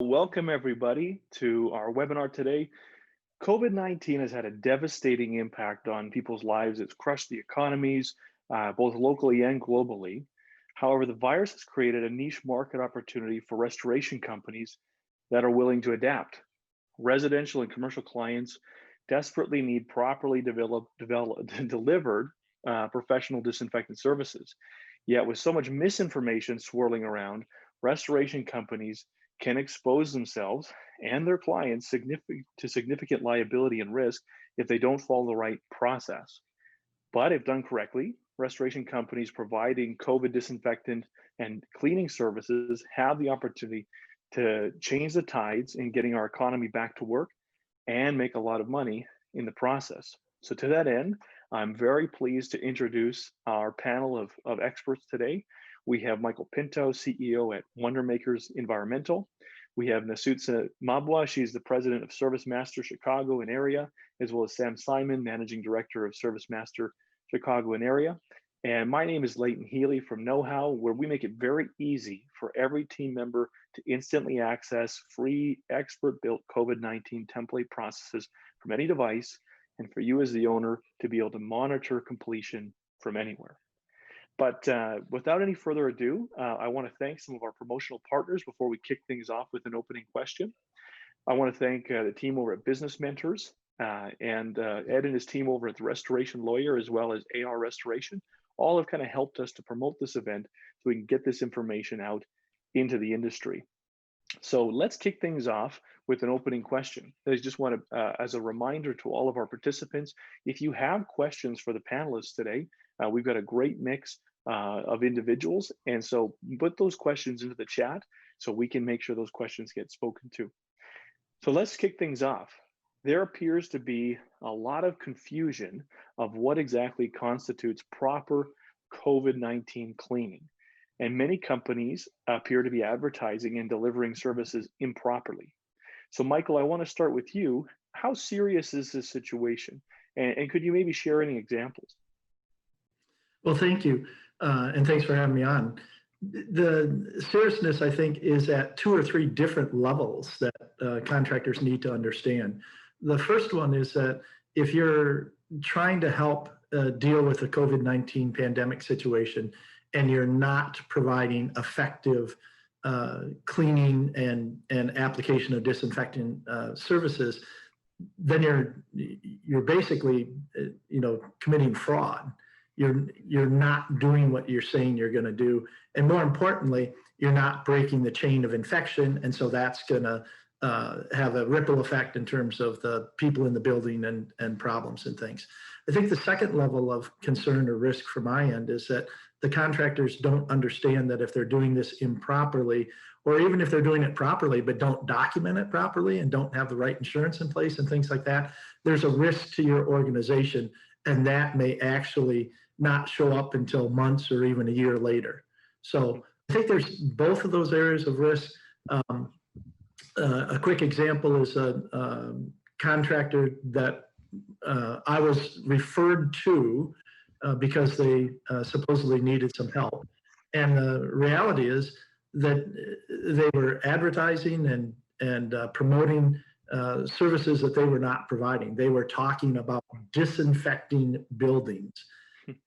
Welcome everybody to our webinar today. COVID-19 has had a devastating impact on people's lives. It's crushed the economies, both locally and globally. However, the virus has created a niche market opportunity for restoration companies that are willing to adapt. Residential and commercial clients desperately need properly delivered professional disinfectant services. Yet with so much misinformation swirling around, restoration companies can expose themselves and their clients to significant liability and risk if they don't follow the right process. But if done correctly, restoration companies providing COVID disinfectant and cleaning services have the opportunity to change the tides in getting our economy back to work and make a lot of money in the process. So to that end, I'm very pleased to introduce our panel of experts today. We have Michael Pinto, CEO at Wondermakers Environmental. We have Nasutsa Mabwa, she's the president of Service Master Chicago and area, as well as Sam Simon, managing director of Service Master Chicago and area. And my name is Leighton Healy from KnowHow, where we make it very easy for every team member to instantly access free expert-built COVID-19 template processes from any device, and for you as the owner to be able to monitor completion from anywhere. But without any further ado, I want to thank some of our promotional partners before we kick things off with an opening question. I want to thank the team over at Business Mentors and Ed and his team over at the Restoration Lawyer, as well as AR Restoration. All have kind of helped us to promote this event so we can get this information out into the industry. So let's kick things off with an opening question. I just want to, as a reminder to all of our participants, if you have questions for the panelists today, we've got a great mix of individuals. And so put those questions into the chat so we can make sure those questions get spoken to. So let's kick things off. There appears to be a lot of confusion of what exactly constitutes proper COVID-19 cleaning. And many companies appear to be advertising and delivering services improperly. So Michael, I want to start with you. How serious is this situation? And could you maybe share any examples? Well, thank you. And thanks for having me on. The seriousness, I think, is at 2 or 3 different levels that contractors need to understand. The first one is that if you're trying to help deal with the COVID-19 pandemic situation and you're not providing effective cleaning and application of disinfectant services, then you're basically committing fraud. You're not doing what you're saying you're going to do, and more importantly, you're not breaking the chain of infection, and so that's going to have a ripple effect in terms of the people in the building and problems and things. I think the second level of concern or risk from my end is that the contractors don't understand that if they're doing this improperly, or even if they're doing it properly but don't document it properly and don't have the right insurance in place and things like that, there's a risk to your organization, and that may actually not show up until months or even a year later. So I think there's both of those areas of risk. A quick example is a contractor that I was referred to because they supposedly needed some help. And the reality is that they were advertising and promoting services that they were not providing. They were talking about disinfecting buildings,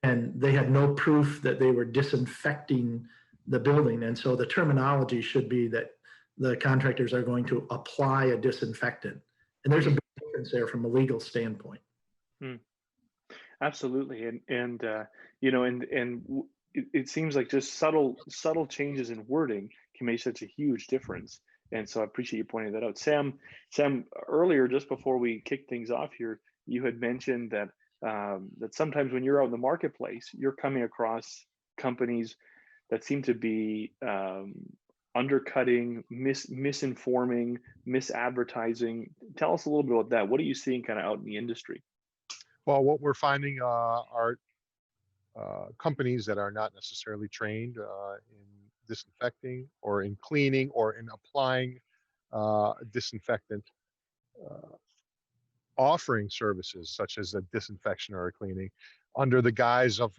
and they had no proof that they were disinfecting the building. And so the terminology should be that the contractors are going to apply a disinfectant. And there's a big difference there from a legal standpoint. Absolutely. And it seems like just subtle changes in wording can make such a huge difference. And so I appreciate you pointing that out. Sam, earlier, just before we kick things off here, you had mentioned that that sometimes when you're out in the marketplace, you're coming across companies that seem to be undercutting, misinforming, misadvertising. Tell us a little bit about that. What are you seeing kind of out in the industry? Well, what we're finding are companies that are not necessarily trained in disinfecting or in cleaning or in applying disinfectant. offering services such as a disinfection or a cleaning under the guise of,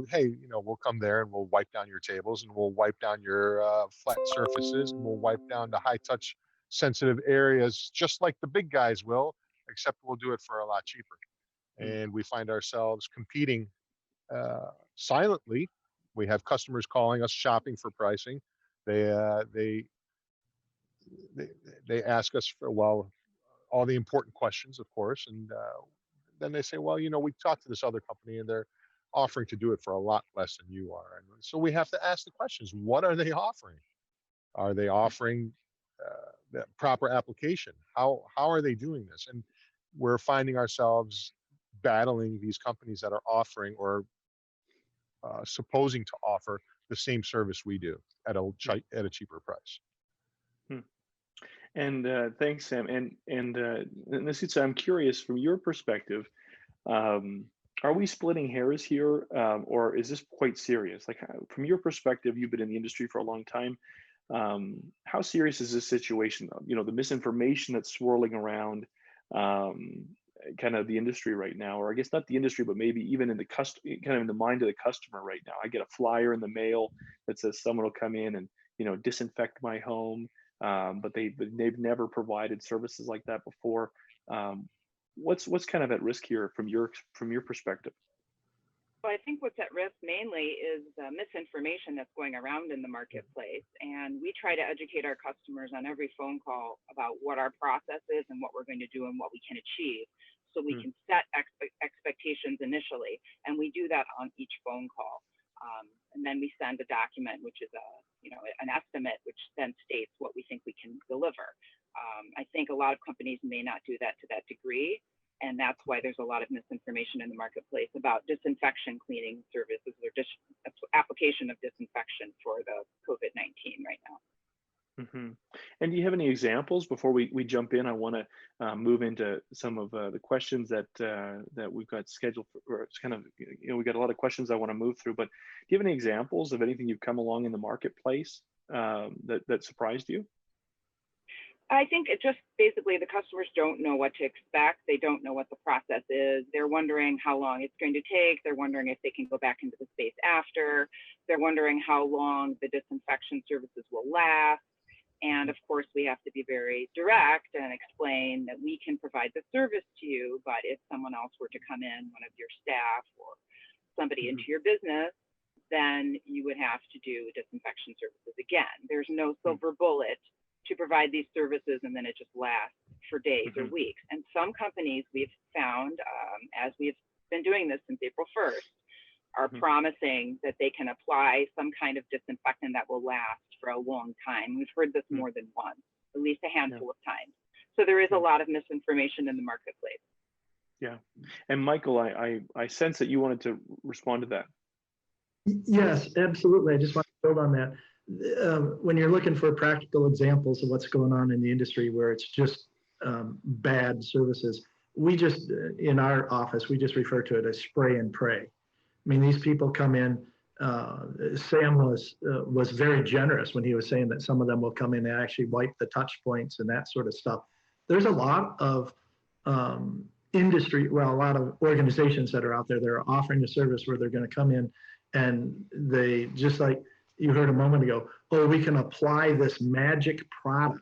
hey, we'll come there and we'll wipe down your tables and we'll wipe down your flat surfaces and we'll wipe down the high touch sensitive areas just like the big guys will, except we'll do it for a lot cheaper. Mm. And we find ourselves competing silently. We have customers calling us shopping for pricing. They uh, they they, they ask us for, well, all the important questions, of course, and then they say, well, we talked to this other company and they're offering to do it for a lot less than you are. And so we have to ask the questions: what are they offering? Are they offering the proper application? How are they doing this? And we're finding ourselves battling these companies that are offering or supposing to offer the same service we do at a cheaper price. Hmm. And thanks, Sam. And Nasitsa, I'm curious from your perspective, um, are we splitting hairs here, or is this quite serious? Like, from your perspective, you've been in the industry for a long time. How serious is this situation? The misinformation that's swirling around, um, kind of the industry right now, or I guess not the industry, but maybe even in the kind of in the mind of the customer right now. I get a flyer in the mail that says someone will come in and disinfect my home, but they've never provided services like that before. Um, what's kind of at risk here from your perspective? So I think what's at risk mainly is the misinformation that's going around in the marketplace. And we try to educate our customers on every phone call about what our process is and what we're going to do and what we can achieve. So we Hmm. can set expectations initially. And we do that on each phone call. And then we send a document, which is an estimate, which then states what we think we can deliver. I think a lot of companies may not do that to that degree. And that's why there's a lot of misinformation in the marketplace about disinfection cleaning services or application of disinfection for the COVID-19 right now. Hmm. And do you have any examples before we jump in? I want to move into some of the questions that we've got scheduled for. Or it's kind of, we got a lot of questions I want to move through. But do you have any examples of anything you've come along in the marketplace that surprised you? I think it just basically the customers don't know what to expect. They don't know what the process is. They're wondering how long it's going to take. They're wondering if they can go back into the space after. They're wondering how long the disinfection services will last. And of course, we have to be very direct and explain that we can provide the service to you, but if someone else were to come in, one of your staff or somebody Hmm. into your business, then you would have to do disinfection services again. There's no silver bullet to provide these services and then it just lasts for days or Hmm. weeks. And some companies we've found, as we've been doing this since April 1st, are Hmm. promising that they can apply some kind of disinfectant that will last for a long time. We've heard this more than once, at least a Yeah. handful of times. So there is a Yeah. lot of misinformation in the marketplace. Yeah. And Michael, I sense that you wanted to respond to that. Yes, absolutely. I just want to build on that. When you're looking for practical examples of what's going on in the industry where it's just bad services, we just, in our office, we just refer to it as spray and pray. I mean, these people come in. Sam was very generous when he was saying that some of them will come in and actually wipe the touch points and that sort of stuff. There's a lot of industry, well, a lot of organizations that are out there that are offering a service where they're going to come in and they, just like you heard a moment ago, oh, we can apply this magic product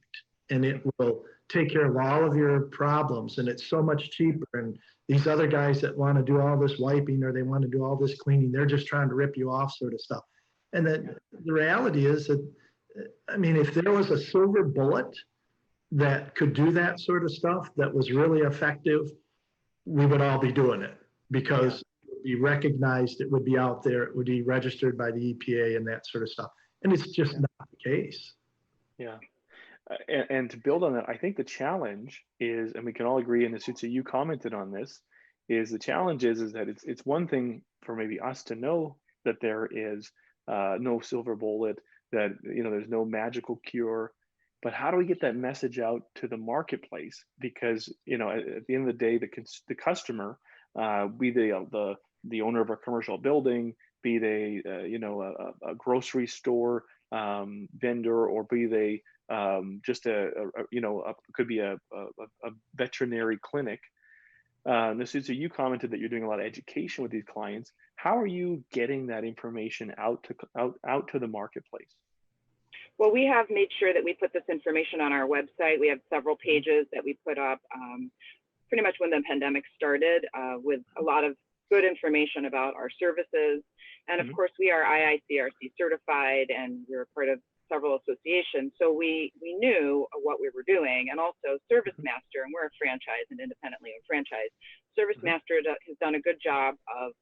and it will take care of all of your problems and it's so much cheaper. And these other guys that want to do all this wiping or they want to do all this cleaning, they're just trying to rip you off, sort of stuff. And then the reality is that, I mean, if there was a silver bullet that could do that sort of stuff that was really effective, we would all be doing it because it would be recognized, it would be out there, it would be registered by the EPA and that sort of stuff. And it's just not the case. Yeah. And to build on that, I think the challenge is, and we can all agree, and Asutsa, you commented on this, is the challenge is that it's one thing for maybe us to know that there is no silver bullet, that there's no magical cure, but how do we get that message out to the marketplace? Because at the end of the day, the customer, be they the owner of a commercial building, be they a grocery store vendor, or be they just could be a veterinary clinic. Nasusa, you commented that you're doing a lot of education with these clients. How are you getting that information out to the marketplace? Well, we have made sure that we put this information on our website. We have several pages that we put up pretty much when the pandemic started, with a lot of good information about our services. And of course, we are IICRC certified, and we're part of several associations. So we knew what we were doing. And also Service Master, and we're a franchise and independently owned franchise. Service Master has done a good job of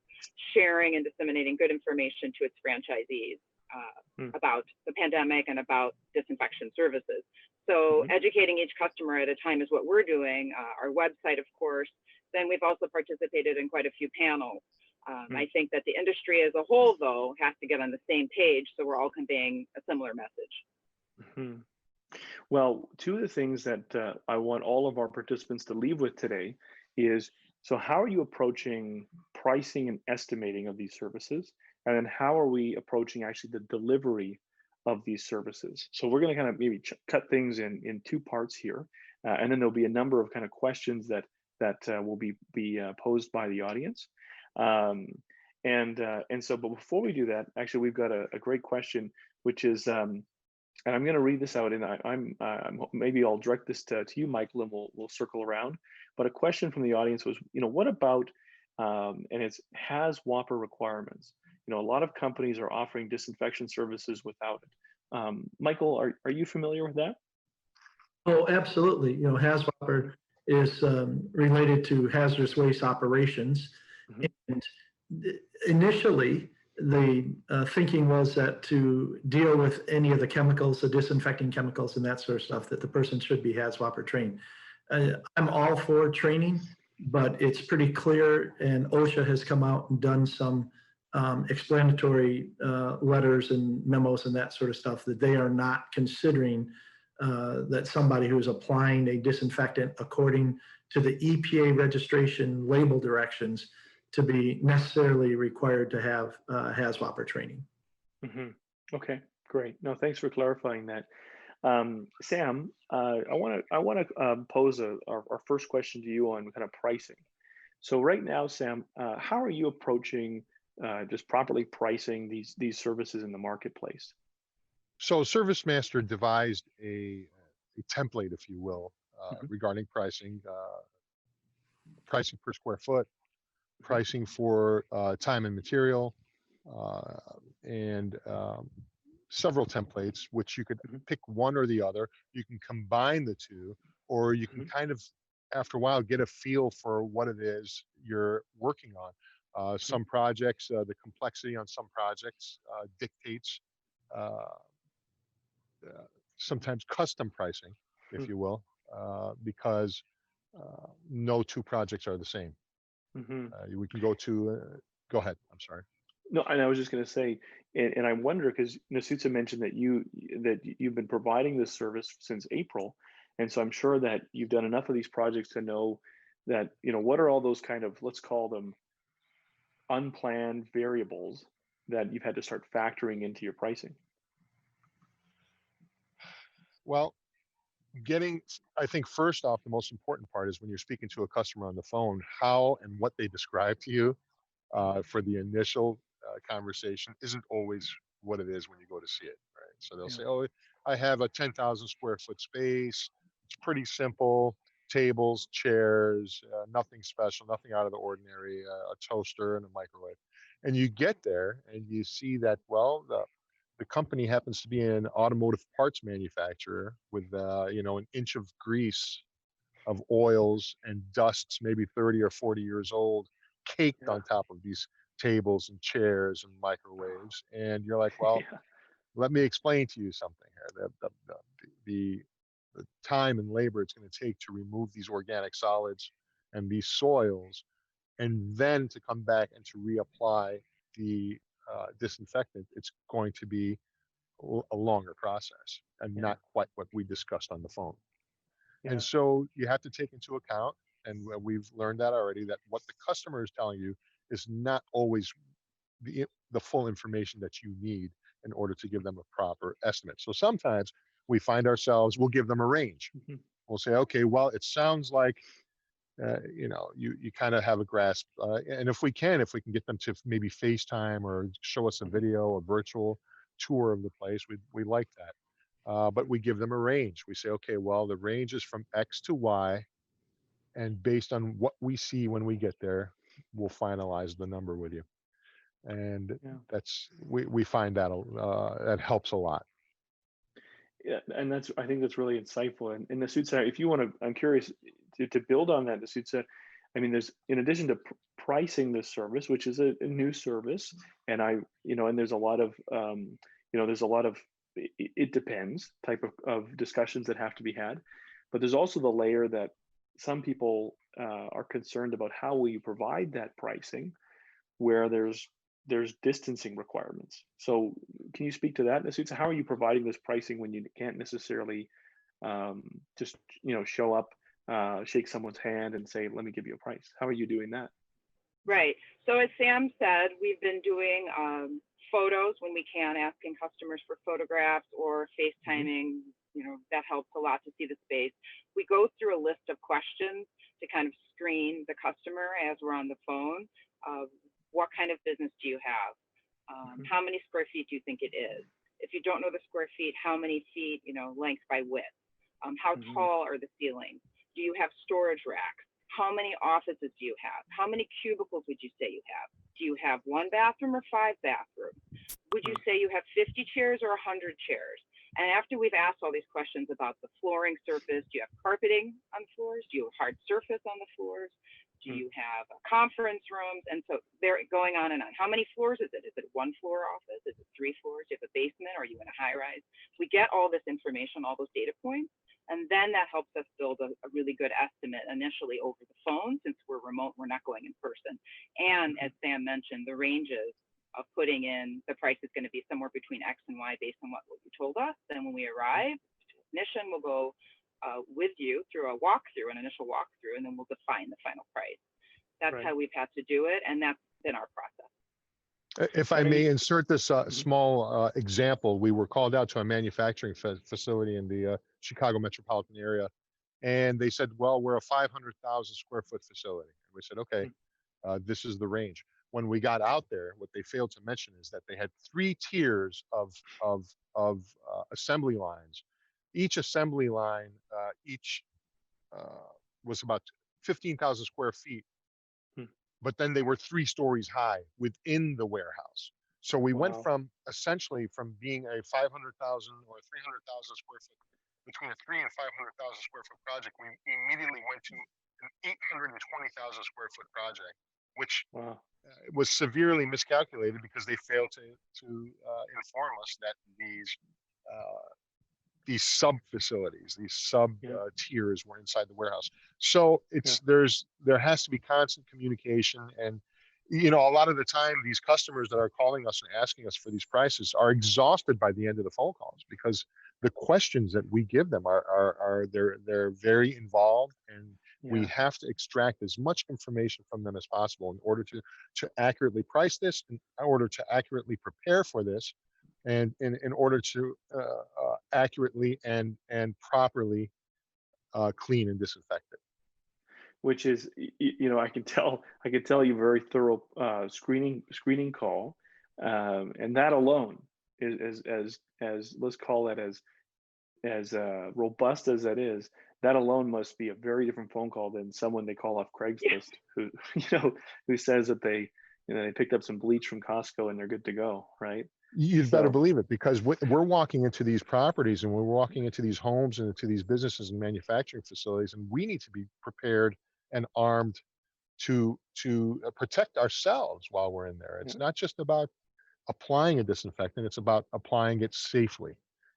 sharing and disseminating good information to its franchisees about the pandemic and about disinfection services. So educating each customer at a time is what we're doing. Our website, of course. Then we've also participated in quite a few panels. I think that the industry as a whole, though, has to get on the same page, so we're all conveying a similar message. Well, two of the things that I want all of our participants to leave with today is, so how are you approaching pricing and estimating of these services? And then how are we approaching actually the delivery of these services? So we're going to kind of maybe cut things in two parts here. And then there'll be a number of kind of questions that will be posed by the audience. And so, but before we do that, actually, we've got a great question, which is, and I'm going to read this out, and I'm maybe I'll direct this to you, Michael, and we'll circle around. But a question from the audience was, what about, and it's has WAPR requirements? A lot of companies are offering disinfection services without it. Michael, are you familiar with that? Oh, absolutely. HAZ WAPR is related to hazardous waste operations. And initially, the thinking was that to deal with any of the chemicals, the disinfecting chemicals and that sort of stuff, that the person should be HAZ WAPR trained. I'm all for training, but it's pretty clear, and OSHA has come out and done some explanatory letters and memos and that sort of stuff, that they are not considering that somebody who is applying a disinfectant according to the EPA registration label directions to be necessarily required to have HAZ WAPR training. Okay, great. No, thanks for clarifying that. Sam, I want to pose our first question to you on kind of pricing. So right now, Sam, how are you approaching just properly pricing these services in the marketplace? So Service Master devised a template, if you will, regarding pricing, pricing per square foot, pricing for time and material, and several templates, which you could pick one or the other. You can combine the two, or you can kind of, after a while, get a feel for what it is you're working on. Some projects, the complexity on some projects dictates sometimes custom pricing, if you will, because no two projects are the same. We can go go ahead. I'm sorry. No, and I was just going to say, and I wonder, because Nasusa mentioned that you've been providing this service since April, and so I'm sure that you've done enough of these projects to know that what are all those kind of, let's call them, unplanned variables that you've had to start factoring into your pricing. Well, I think first off, the most important part is when you're speaking to a customer on the phone, how and what they describe to you for the initial conversation isn't always what it is when you go to see it, right? So they'll say, oh, I have a 10,000 square foot space. It's pretty simple, tables, chairs, nothing special, nothing out of the ordinary, a toaster and a microwave. And you get there and you see that, well, the company happens to be an automotive parts manufacturer with an inch of grease, of oils and dusts, maybe 30 or 40 years old, caked on top of these tables and chairs and microwaves. And you're like, well, let me explain to you something here. The time and labor it's going to take to remove these organic solids and these soils, and then to come back and to reapply the disinfectant, it's going to be a longer process and not quite what we discussed on the phone. And so you have to take into account, and we've learned that already, that what the customer is telling you is not always the full information that you need in order to give them a proper estimate. So sometimes we find ourselves, we'll give them a range. Mhm. We'll say, okay, well, it sounds like, you kind of have a grasp. And if we can get them to maybe FaceTime or show us a video, a virtual tour of the place, we like that. But we give them a range. We say, okay, well, the range is from X to Y, and based on what we see when we get there, we'll finalize the number with you. And Yeah. we find that that helps a lot. Yeah, and I think that's really insightful. And in the suit set, if you want to, I'm curious to build on that. The suit set, I mean, there's in addition to pricing this service, which is a new service, and and there's a lot of, there's a lot of it depends type of discussions that have to be had, but there's also the layer that some people are concerned about how we provide that pricing, where there's distancing requirements. So can you speak to that, Nasutsa? How are you providing this pricing when you can't necessarily just show up, shake someone's hand and say, let me give you a price? How are you doing that? Right. So as Sam said, we've been doing photos when we can, asking customers for photographs or FaceTiming. That helps a lot to see the space. We go through a list of questions to kind of screen the customer as we're on the phone. What kind of business do you have? How many square feet do you think it is? If you don't know the square feet, how many feet, length by width? How tall are the ceilings? Do you have storage racks? How many offices do you have? How many cubicles would you say you have? Do you have 1 bathroom or 5 bathrooms? Would you say you have 50 chairs or 100 chairs? And after we've asked all these questions about the flooring surface, do you have carpeting on floors? Do you have hard surface on the floors? Do you have conference rooms? And so they're going on and on. How many floors is it? Is it 1 floor office? Is it 3 floors? Do you have a basement? Are you in a high rise? We get all this information, all those data points, and then that helps us build a really good estimate initially over the phone. Since we're remote, we're not going in person. And as Sam mentioned, the ranges of putting in the price is going to be somewhere between X and Y based on what you told us. Then when we arrive, the technician will go with you through an initial walkthrough, and then we'll define the final price. That's how we've had to do it, and that's been our process. If I may insert this small example, we were called out to a manufacturing facility in the Chicago metropolitan area, and they said, well, we're a 500,000 square foot facility. And we said, okay, this is the range. When we got out there, what they failed to mention is that they had 3 tiers of assembly lines. Each assembly line, was about 15,000 square feet, but then they were 3 stories high within the warehouse. So we went from essentially from being a 500,000 or 300,000 square foot, between a 300,000 and 500,000 square foot project, we immediately went to an 820,000 square foot project, which was severely miscalculated because they failed to inform us that these sub facilities, these sub tiers were inside the warehouse. So there has to be constant communication, and a lot of the time these customers that are calling us and asking us for these prices are exhausted by the end of the phone calls, because the questions that we give them they're very involved, and we have to extract as much information from them as possible in order to accurately price this, in order to accurately prepare for this, and in order to accurately and properly clean and disinfect it. Which is, I can tell you very thorough screening call, and that alone is as let's call it as robust as that is. That alone must be a very different phone call than someone they call off Craigslist who says that they picked up some bleach from Costco and they're good to go, right? You'd better believe it, because we're walking into these properties and we're walking into these homes and into these businesses and manufacturing facilities, and we need to be prepared and armed to protect ourselves while we're in there. It's not just about applying a disinfectant, it's about applying it safely.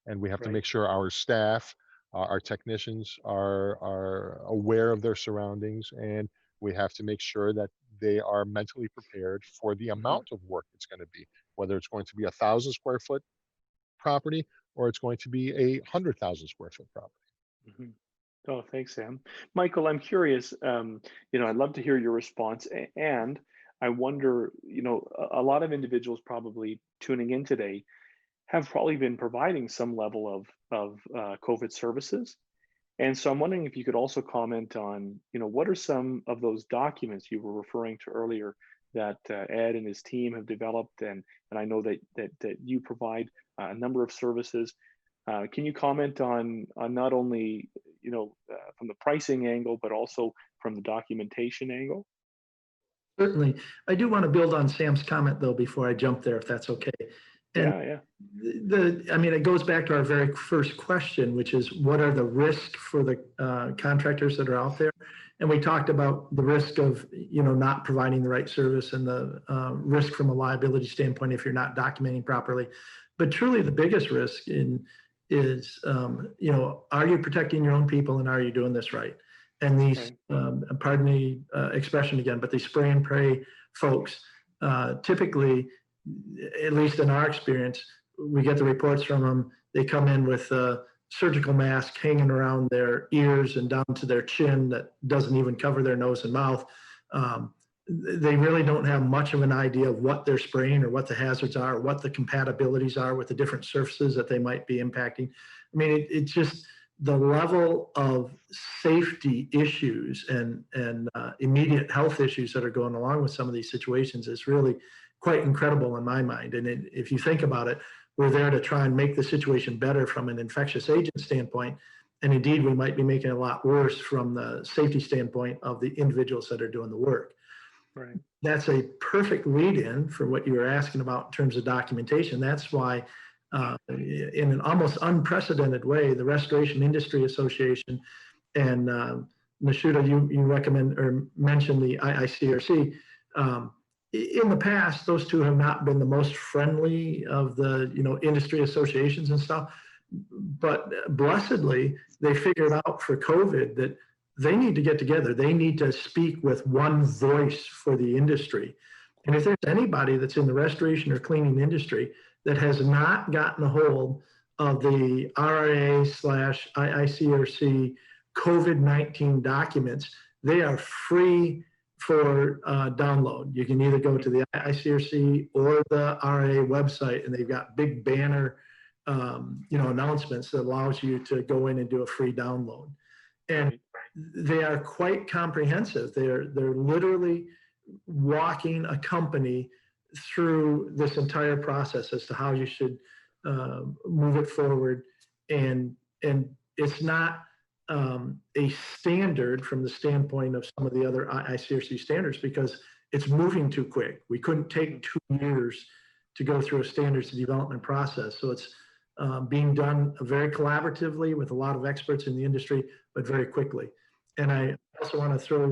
And we have to make sure our staff, our technicians are aware of their surroundings, and we have to make sure that they are mentally prepared for the amount of work it's going to be, whether it's going to be 1,000 square foot property or it's going to be a 100,000 square foot property. Oh, thanks, Sam. Michael, I'm curious, I'd love to hear your response. And I wonder, a lot of individuals probably tuning in today have probably been providing some level of COVID services. And so I'm wondering if you could also comment on, what are some of those documents you were referring to earlier that Ed and his team have developed, and I know that you provide a number of services. Can you comment on not only from the pricing angle, but also from the documentation angle? Certainly. I do want to build on Sam's comment though before I jump there, if that's okay. And Yeah, yeah. I mean, it goes back to our very first question, which is what are the risks for the contractors that are out there? And we talked about the risk of, not providing the right service and the risk from a liability standpoint if you're not documenting properly. But truly the biggest risk is, are you protecting your own people and are you doing this right? And these, Right. pardon the expression again, but these spray and pray folks, typically, at least in our experience, we get the reports from them. They come in with a surgical mask hanging around their ears and down to their chin that doesn't even cover their nose and mouth. They really don't have much of an idea of what they're spraying or what the hazards are, or what the compatibilities are with the different surfaces that they might be impacting. I mean, it's just the level of safety issues and immediate health issues that are going along with some of these situations is really quite incredible in my mind. And if you think about it, we're there to try and make the situation better from an infectious agent standpoint. And indeed, we might be making it a lot worse from the safety standpoint of the individuals that are doing the work. Right. That's a perfect lead in for what you were asking about in terms of documentation. That's why in an almost unprecedented way, the Restoration Industry Association and Nishuda, you recommend or mentioned the IICRC. In the past, those two have not been the most friendly of the industry associations and stuff. But blessedly, they figured out for COVID that they need to get together. They need to speak with one voice for the industry. And if there's anybody that's in the restoration or cleaning industry that has not gotten a hold of the RRA/IICRC COVID-19 documents, they are free for download. You can either go to the IICRC or the RA website, and they've got big banner announcements that allows you to go in and do a free download. And Right. they are quite comprehensive. They're literally walking a company through this entire process as to how you should move it forward. And it's not a standard from the standpoint of some of the other ICRC standards because it's moving too quick. We couldn't take 2 years to go through a standards development process. So it's being done very collaboratively with a lot of experts in the industry, but very quickly. And I also want to throw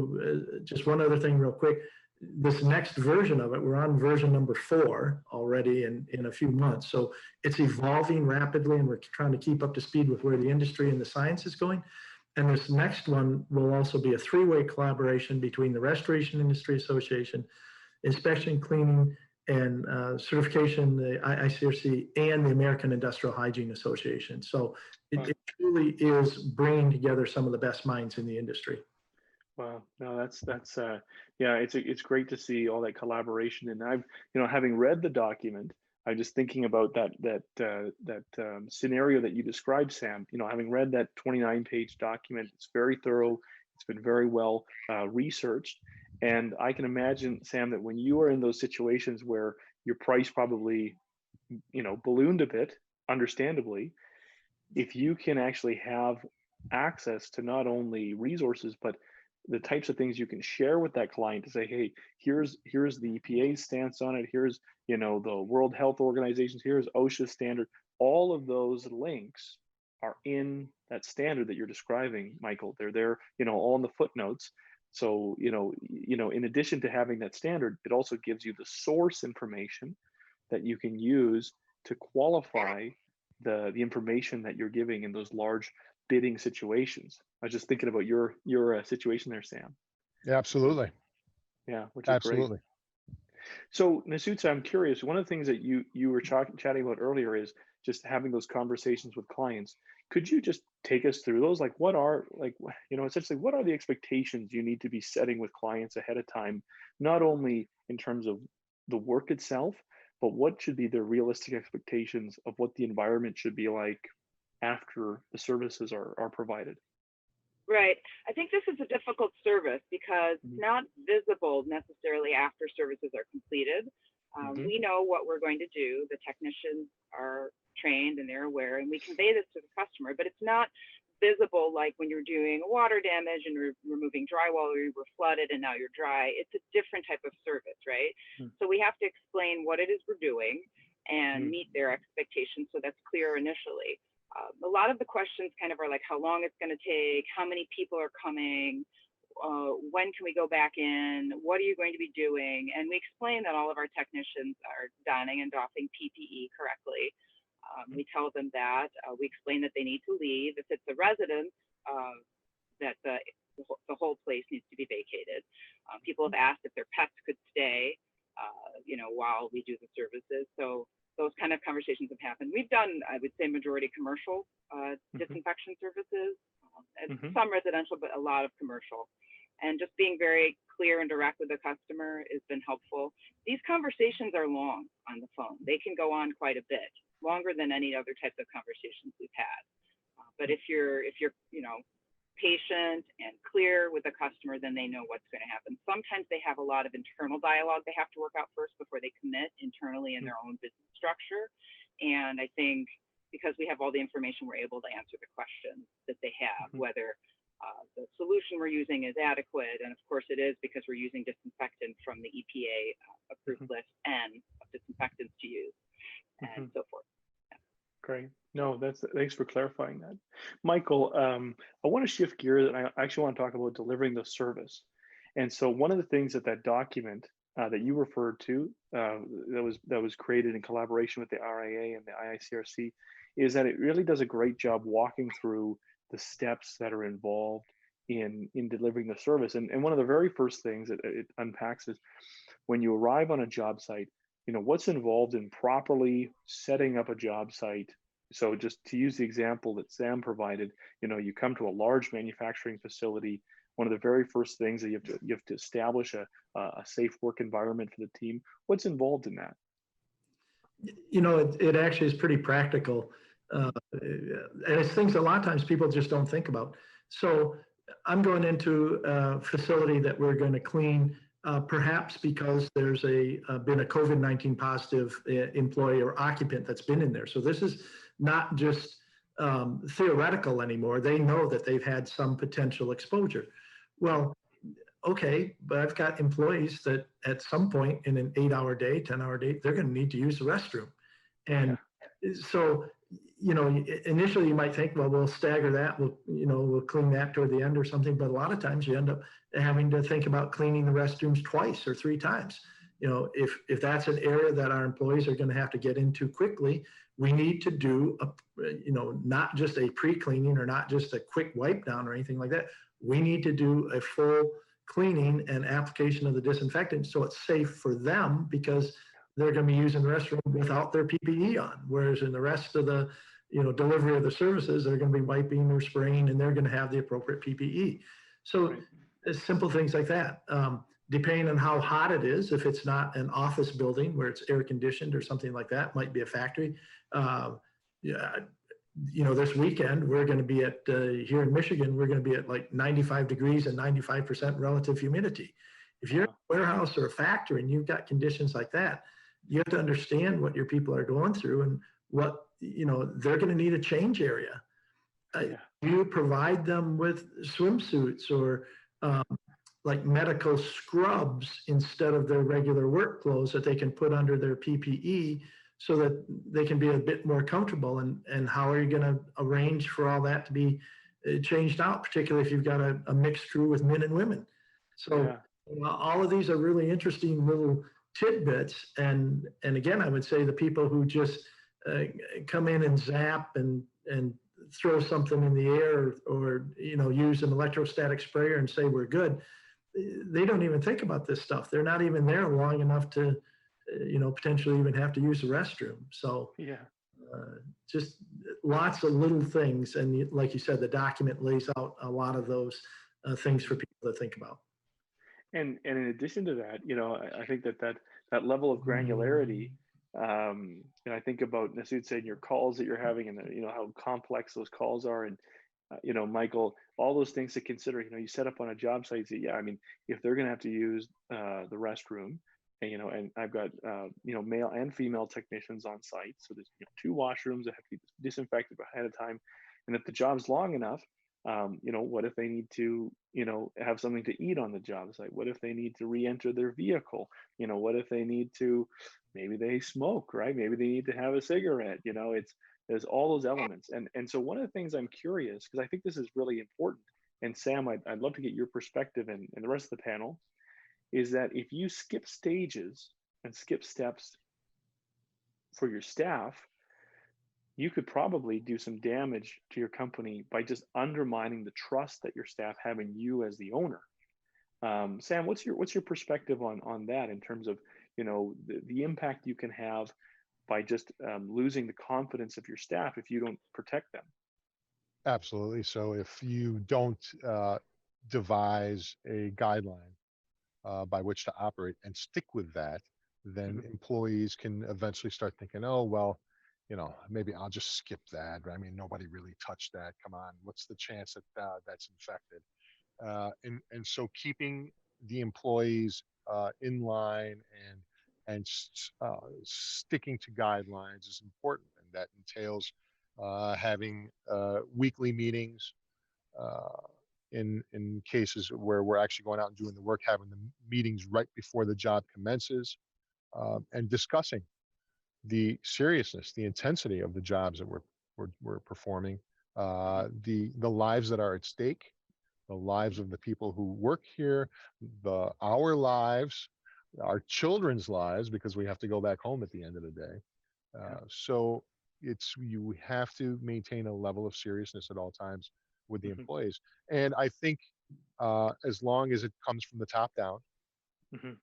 just one other thing real quick. This next version of it, we're on version number 4 already in a few months. So it's evolving rapidly and we're trying to keep up to speed with where the industry and the science is going. And this next one will also be a 3-way collaboration between the Restoration Industry Association, Inspection, Cleaning, and Certification, the IICRC, and the American Industrial Hygiene Association. So it truly is bringing together some of the best minds in the industry. Wow, no, that's yeah, it's great to see all that collaboration. And I've, having read the document, I'm just thinking about that scenario that you described, Sam. Having read that 29-page document, it's very thorough. It's been very well researched, and I can imagine, Sam, that when you are in those situations where your price probably, ballooned a bit, understandably, if you can actually have access to not only resources but the types of things you can share with that client to say, hey, here's the EPA's stance on it, here's the World Health Organization's, here's OSHA's standard. All of those links are in that standard that you're describing, Michael. They're there, all in the footnotes. So in addition to having that standard, it also gives you the source information that you can use to qualify the information that you're giving in those large bidding situations. I was just thinking about your situation there, Sam. Yeah, absolutely. Yeah, which is great. Absolutely. So Nasutsa, I'm curious. One of the things that you were chatting about earlier is just having those conversations with clients. Could you just take us through those? Like, what are essentially what are the expectations you need to be setting with clients ahead of time, not only in terms of the work itself, but what should be the realistic expectations of what the environment should be like after the services are provided? Right. I think this is a difficult service because it's Mhm. not visible necessarily after services are completed. Mhm. We know what we're going to do. The technicians are trained and they're aware, and we convey this to the customer, but it's not visible like when you're doing water damage and removing drywall, or you were flooded and now you're dry. It's a different type of service, right? Mhm. So we have to explain what it is we're doing and Mhm. meet their expectations so that's clear initially. A lot of the questions kind of are like how long it's going to take, how many people are coming, when can we go back in, what are you going to be doing? And we explain that all of our technicians are donning and doffing PPE correctly. We tell them that. We explain that they need to leave. If it's a residence, that the whole place needs to be vacated. People have asked if their pets could stay, while we do the services. So those kind of conversations have happened. We've done, I would say, majority commercial Mhm. disinfection services, and Mhm. some residential, but a lot of commercial. And just being very clear and direct with the customer has been helpful. These conversations are long on the phone. They can go on quite a bit, longer than any other types of conversations we've had. But if you're patient and clear with the customer, then they know what's going to happen. Sometimes they have a lot of internal dialogue they have to work out first before they commit internally in their own business structure. And I think because we have all the information, we're able to answer the questions that they have, Mhm. whether the solution we're using is adequate. And of course it is, because we're using disinfectant from the EPA approved Mhm. list N of disinfectants to use, and Mhm. so forth. Great. No, thanks for clarifying that. Michael, I want to shift gears and I actually want to talk about delivering the service. And so one of the things that document that you referred to that was created in collaboration with the RIA and the IICRC is that it really does a great job walking through the steps that are involved in delivering the service. And one of the very first things that it unpacks is when you arrive on a job site, what's involved in properly setting up a job site. So just to use the example that Sam provided, you come to a large manufacturing facility. One of the very first things that you have to establish a safe work environment for the team. What's involved in that? It actually is pretty practical. And it's things a lot of times people just don't think about. So I'm going into a facility that we're going to clean, perhaps because there's been a COVID-19 positive employee or occupant that's been in there. So this is not just theoretical anymore. They know that they've had some potential exposure. Well, okay, but I've got employees that at some point in an 8-hour day, 10-hour day, they're going to need to use the restroom. And so, initially you might think, well, we'll stagger that. We'll clean that toward the end or something. But a lot of times you end up having to think about cleaning the restrooms twice or 3 times. If that's an area that our employees are going to have to get into quickly, we need to do not just a pre-cleaning or not just a quick wipe down or anything like that. We need to do a full cleaning and application of the disinfectant so it's safe for them, because they're going to be using the restroom without their PPE on. Whereas in the rest of the delivery of the services, they're going to be wiping or spraying, and they're going to have the appropriate PPE. So simple things like that. Depending on how hot it is, if it's not an office building where it's air conditioned or something like that, might be a factory. This weekend we're going to be at here in Michigan, we're going to be at like 95 degrees and 95% relative humidity. If you're in a warehouse or a factory and you've got conditions like that, you have to understand what your people are going through and what they're going to need a change area. You provide them with swimsuits or like medical scrubs instead of their regular work clothes that they can put under their PPE so that they can be a bit more comfortable. And how are you going to arrange for all that to be changed out, particularly if you've got a mixed crew with men and women. So all of these are really interesting little tidbits. And again, I would say the people who just come in and zap and throw something in the air or use an electrostatic sprayer and say we're good, they don't even think about this stuff. They're not even there long enough to potentially even have to use the restroom. So just lots of little things. And like you said, the document lays out a lot of those things for people to think about. And in addition to that, I think that level of granularity And I think about, as you'd say, your calls that you're having, and how complex those calls are, and Michael, all those things to consider. You set up on a job site. So yeah, I mean, if they're going to have to use the restroom, and I've got male and female technicians on site, so there's two washrooms that have to be disinfected ahead of time, and if the job's long enough, what if they need to have something to eat on the job site? What if they need to re-enter their vehicle? What if they need to, maybe they smoke, right? Maybe they need to have a cigarette. There's all those elements, and so one of the things I'm curious, because I think this is really important, and Sam, I'd love to get your perspective, and the rest of the panel, is that if you skip stages and skip steps for your staff, you could probably do some damage to your company by just undermining the trust that your staff have in you as the owner. Sam, what's your perspective on that, in terms of the impact you can have by just losing the confidence of your staff if you don't protect them? Absolutely. So if you don't devise a guideline by which to operate and stick with that, then Mhm. employees can eventually start thinking, oh, well, maybe I'll just skip that. I mean, nobody really touched that. Come on, what's the chance that that's infected? And so keeping the employees in line and sticking to guidelines is important, and that entails having weekly meetings. In cases where we're actually going out and doing the work, having the meetings right before the job commences, and discussing the seriousness, the intensity of the jobs that we're performing, the lives that are at stake, the lives of the people who work here, our lives, our children's lives, because we have to go back home at the end of the day. Yeah. So you have to maintain a level of seriousness at all times with the Mhm. employees. And I think as long as it comes from the top down, Mhm.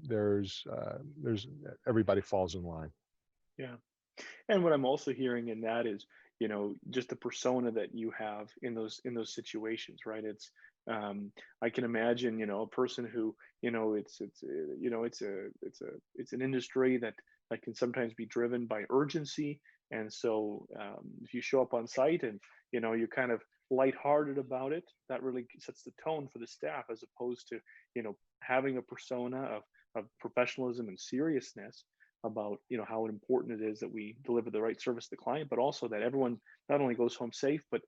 there's everybody falls in line. Yeah. And what I'm also hearing in that is, just the persona that you have in those situations, right? I can imagine, a person who, it's an industry that can sometimes be driven by urgency, and so if you show up on site and you're kind of lighthearted about it, that really sets the tone for the staff, as opposed to having a persona of professionalism and seriousness about how important it is that we deliver the right service to the client, but also that everyone not only goes home safe, but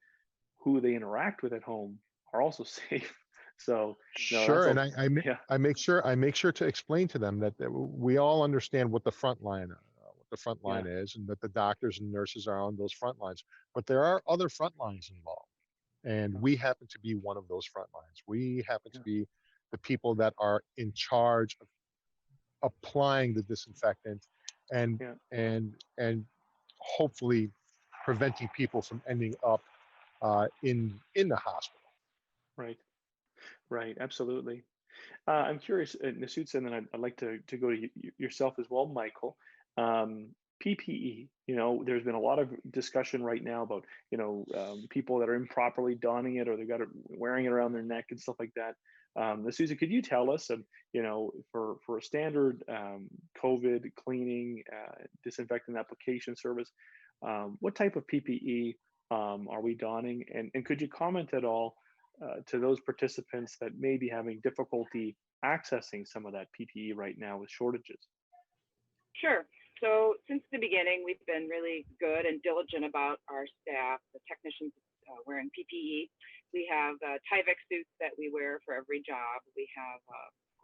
who they interact with at home are also safe. So that's Sure, a and yeah, I make sure to explain to them that we all understand what the front line yeah, is, and that the doctors and nurses are on those front lines. But there are other front lines involved, and uh, we happen to be one of those front lines. We happen to yeah, be the people that are in charge of applying the disinfectant and yeah, and hopefully preventing people from ending up in the hospital. right, right, absolutely. I'm curious, Nasud, and then I'd like to go to yourself as well, Michael. PPE. There's been a lot of discussion right now about people that are improperly donning it, or they've got it wearing it around their neck and stuff like that. Susan, could you tell us, for a standard COVID cleaning disinfectant application service, what type of PPE are we donning, and could you comment at all to those participants that may be having difficulty accessing some of that PPE right now with shortages? Sure. So since the beginning, we've been really good and diligent about our staff, the technicians wearing PPE. We have Tyvek suits that we wear for every job. We have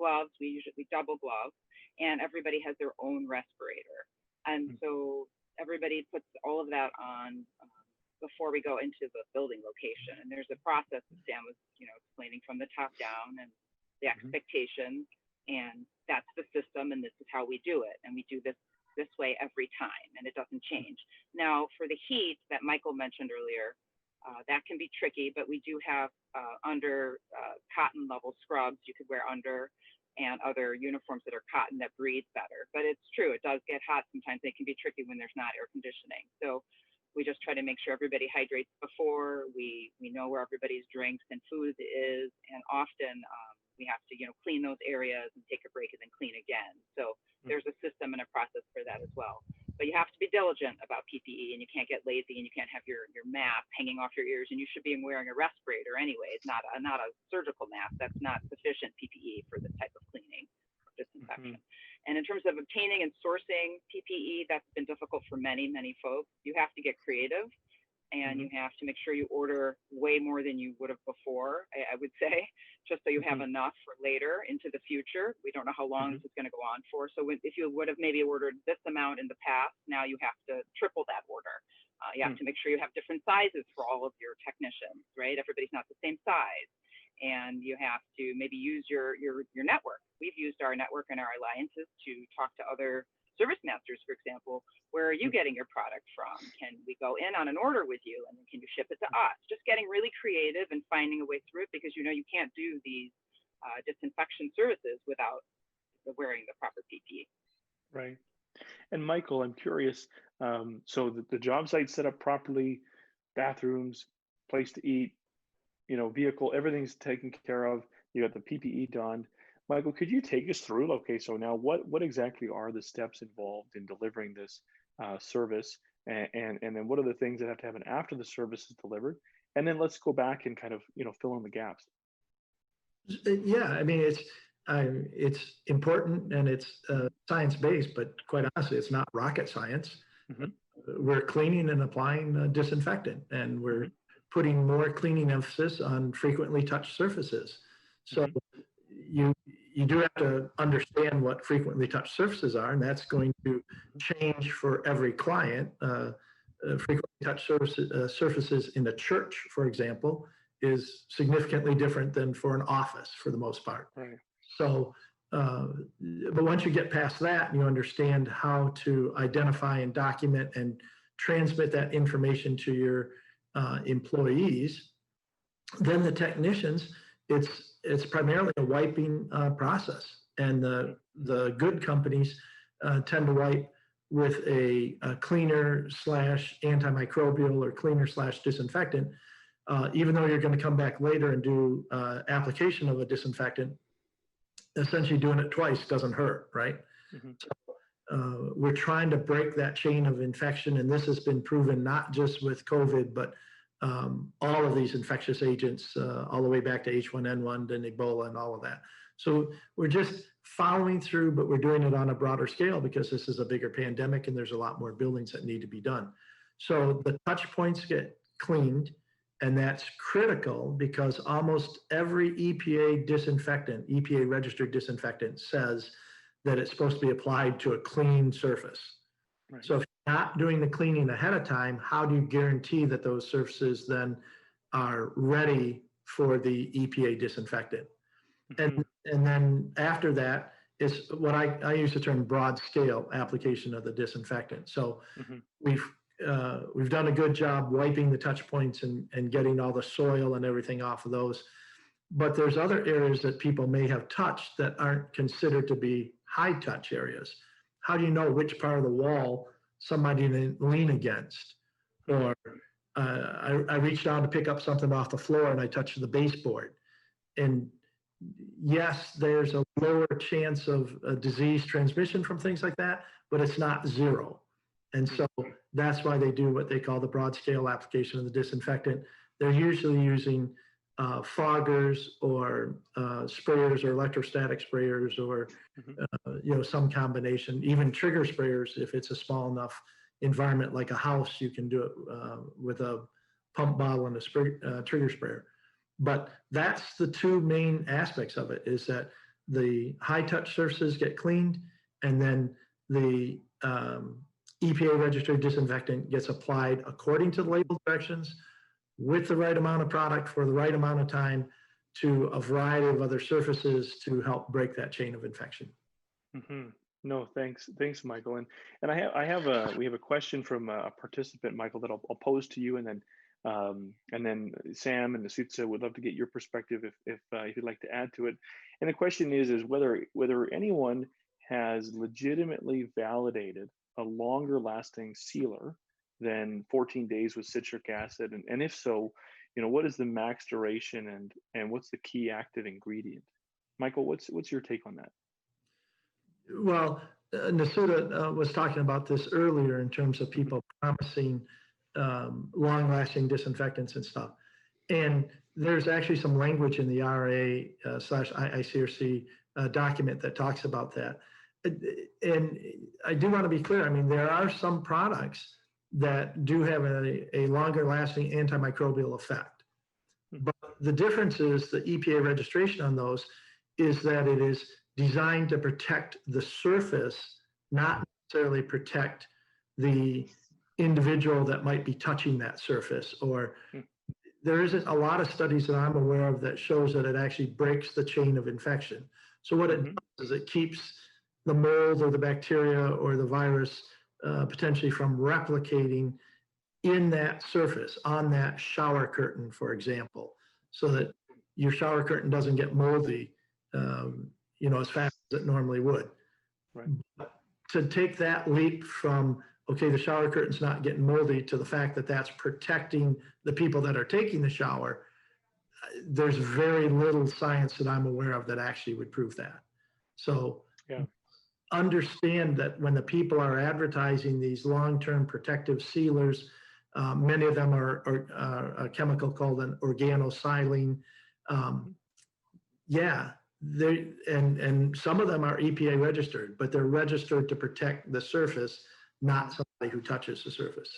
gloves. We usually double glove, and everybody has their own respirator. And so everybody puts all of that on before we go into the building location. And there's a process that Sam was, explaining from the top down, and the expectations, and that's the system, and this is how we do it. And we do this way every time, and it doesn't change. Now, for the heat that Michael mentioned earlier, that can be tricky, but we do have under cotton level scrubs you could wear under, and other uniforms that are cotton that breathe better. But it's true, it does get hot sometimes. It can be tricky when there's not air conditioning. So we just try to make sure everybody hydrates before. We know where everybody's drinks and food is, and often we have to, clean those areas and take a break and then clean again. So there's a system and a process for that as well. But you have to be diligent about PPE, and you can't get lazy, and you can't have your mask hanging off your ears, and you should be wearing a respirator anyway. It's not a surgical mask. That's not sufficient PPE for this type of cleaning or disinfection. And in terms of obtaining and sourcing PPE, that's been difficult for many, many folks. You have to get creative, and you have to make sure you order way more than you would have before, I would say, just so you have enough for later into the future. We don't know how long this is going to go on for. So if you would have maybe ordered this amount in the past, now you have to triple that order. You have to make sure you have different sizes for all of your technicians, right? Everybody's not the same size. And you have to maybe use your network. We've used our network and our alliances to talk to other service masters, for example. Where are you getting your product from? Can we go in on an order with you, and then can you ship it to us? Just getting really creative and finding a way through it, because you can't do these disinfection services without wearing the proper PPE. Right. And Michael, I'm curious. So the job site set up properly, bathrooms, place to eat, vehicle, everything's taken care of. You got the PPE donned. Michael, could you take us through? Okay, so now what exactly are the steps involved in delivering this service, and then what are the things that have to happen after the service is delivered? And then let's go back and kind of fill in the gaps. Yeah, I mean, it's important, and it's science-based, but quite honestly, it's not rocket science. We're cleaning and applying disinfectant, and we're putting more cleaning emphasis on frequently touched surfaces. So you do have to understand what frequently touched surfaces are, and that's going to change for every client. Frequently touched surfaces in a church, for example, is significantly different than for an office for the most part. Right. So, but once you get past that and you understand how to identify and document and transmit that information to your employees, then the technicians, it's primarily a wiping process. And the good companies tend to wipe with a cleaner slash antimicrobial or cleaner slash disinfectant. Even though you're going to come back later and do application of a disinfectant, essentially doing it twice doesn't hurt, right? So we're trying to break that chain of infection, and this has been proven not just with COVID, but all of these infectious agents, all the way back to H1N1 and Ebola and all of that. So we're just following through, but we're doing it on a broader scale because this is a bigger pandemic and there's a lot more buildings that need to be done. So the touch points get cleaned, and that's critical because almost every EPA disinfectant, EPA registered disinfectant, says that it's supposed to be applied to a clean surface. Right. So if you're not doing the cleaning ahead of time, how do you guarantee that those surfaces then are ready for the EPA disinfectant? And then after that is what I use the term broad scale application of the disinfectant. So we've done a good job wiping the touch points and getting all the soil and everything off of those. But there's other areas that people may have touched that aren't considered to be high touch areas. How do you know which part of the wall somebody didn't lean against? Or I reached down to pick up something off the floor and I touched the baseboard. And yes, there's a lower chance of disease transmission from things like that, but it's not zero. And so that's why they do what they call the broad scale application of the disinfectant. They're usually using foggers or sprayers or electrostatic sprayers or some combination, even trigger sprayers. If it's a small enough environment like a house, you can do it with a pump bottle and a trigger sprayer. But that's the two main aspects of it, is that the high touch surfaces get cleaned, and then the EPA registered disinfectant gets applied according to the label directions with the right amount of product for the right amount of time to a variety of other surfaces to help break that chain of infection. No, thanks, Michael. And we have a question from a participant, Michael, that I'll pose to you, and then Sam and Nasutsa would love to get your perspective if you'd like to add to it. And the question is whether anyone has legitimately validated a longer lasting sealer than 14 days with citric acid, and if so, what is the max duration and what's the key active ingredient? Michael, what's your take on that? Well, Nasuda was talking about this earlier in terms of people promising long-lasting disinfectants and stuff. And there's actually some language in the RA slash ICRC document that talks about that. And I do want to be clear. I mean, there are some products that do have a longer lasting antimicrobial effect. But the difference is the EPA registration on those is that it is designed to protect the surface, not necessarily protect the individual that might be touching that surface. Or there isn't a lot of studies that I'm aware of that shows that it actually breaks the chain of infection. So what it does is it keeps the mold or the bacteria or the virus potentially from replicating in that surface, on that shower curtain, for example, so that your shower curtain doesn't get moldy, as fast as it normally would. Right. But to take that leap from, okay, the shower curtain's not getting moldy to the fact that that's protecting the people that are taking the shower, there's very little science that I'm aware of that actually would prove that. So understand that when the people are advertising these long-term protective sealers, many of them are a chemical called an organosilane. And some of them are EPA registered, but they're registered to protect the surface, not somebody who touches the surface.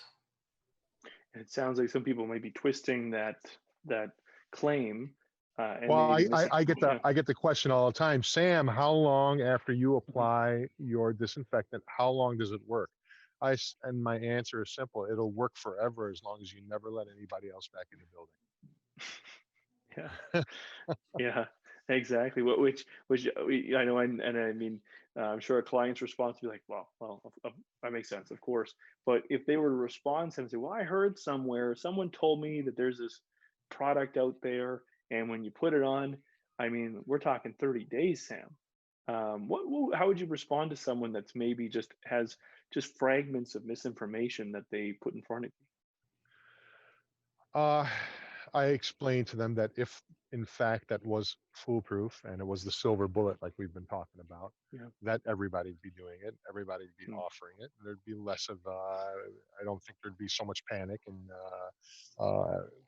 And it sounds like some people may be twisting that claim. Well, I get the question all the time, Sam, how long after you apply your disinfectant, how long does it work? And my answer is simple. It'll work forever as long as you never let anybody else back in the building. Yeah, exactly. Which I know, and I mean, I'm sure a client's response would be like, well, that makes sense, of course. But if they were to respond to him and say, well, I heard somewhere, someone told me that there's this product out there, and when you put it on, I mean, we're talking 30 days, Sam. How would you respond to someone that's maybe has fragments of misinformation that they put in front of you? I explained to them that if in fact that was foolproof and it was the silver bullet like we've been talking about, that everybody'd be doing it, everybody'd be offering it. There'd be less of I don't think there'd be so much panic, and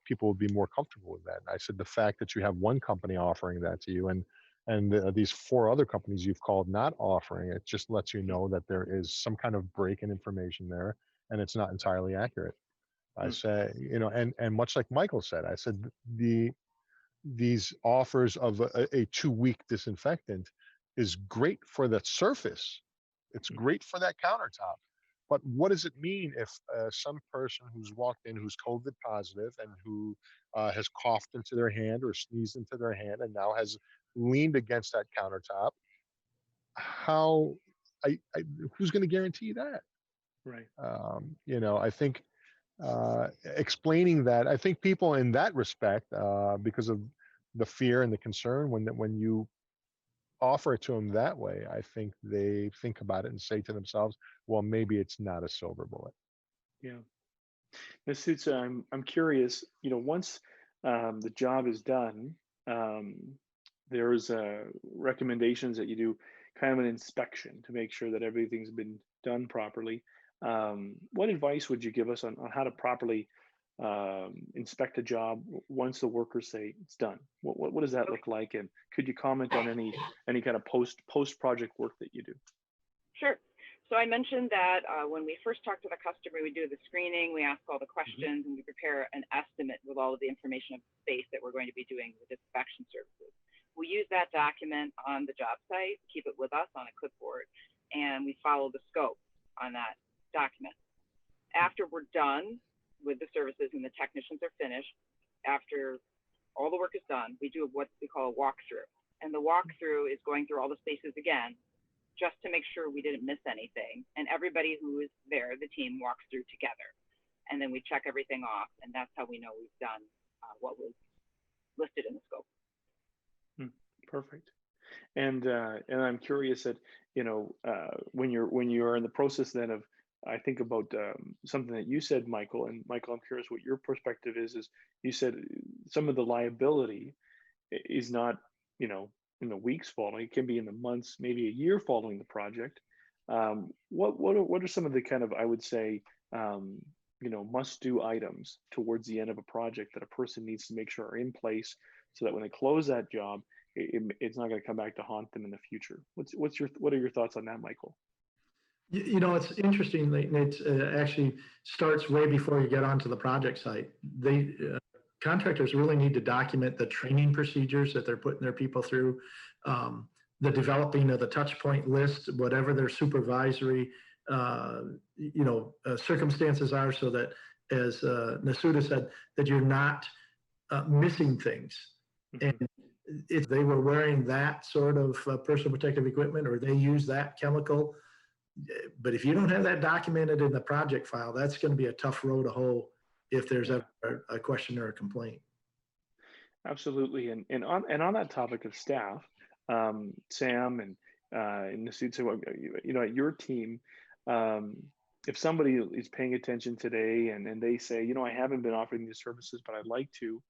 people would be more comfortable with that. And I said the fact that you have one company offering that to you and these 4 other companies you've called not offering it just lets you know that there is some kind of break in information there and it's not entirely accurate. I say, and much like Michael said, I said these offers of a 2-week disinfectant is great for the surface. It's great for that countertop. But what does it mean if some person who's walked in who's COVID positive and who has coughed into their hand or sneezed into their hand and now has leaned against that countertop? Who's going to guarantee that? Right. I think explaining that, I think people in that respect, because of the fear and the concern, when you offer it to them that way, I think they think about it and say to themselves, well, maybe it's not a silver bullet. Yeah. This I'm curious, once the job is done, there's recommendations that you do kind of an inspection to make sure that everything's been done properly. What advice would you give us on how to properly inspect a job once the workers say it's done? What does that look like? And could you comment on any kind of post project work that you do? Sure. So I mentioned that when we first talk to the customer, we do the screening, we ask all the questions, and we prepare an estimate with all of the information of the space that we're going to be doing the disinfection services. We use that document on the job site, keep it with us on a clipboard, and we follow the scope on that document. After we're done with the services and the technicians are finished, after all the work is done, we do what we call a walkthrough. And the walkthrough is going through all the spaces again, just to make sure we didn't miss anything. And everybody who is there, the team walks through together. And then we check everything off. And that's how we know we've done what was listed in the scope. Perfect. And I'm curious that, when you're in the process then of, I think about something that you said, Michael, and Michael, I'm curious what your perspective is you said some of the liability is not, in the weeks following, it can be in the months, maybe a year following the project. What are some of the kind of, I would say, must do items towards the end of a project that a person needs to make sure are in place so that when they close that job, it's not going to come back to haunt them in the future. What are your thoughts on that, Michael? It's interesting. It actually starts way before you get onto the project site. Contractors really need to document the training procedures that they're putting their people through, the developing of the touch point list, whatever their supervisory, circumstances are, so that, as Nasuda said, that you're not missing things. Mm-hmm. And if they were wearing that sort of personal protective equipment, or they use that chemical, but if you don't have that documented in the project file, that's going to be a tough row to hoe if there's ever a question or a complaint. Absolutely. And on that topic of staff, Sam and Nasuda, at your team, if somebody is paying attention today and they say, I haven't been offering these services, but I'd like to,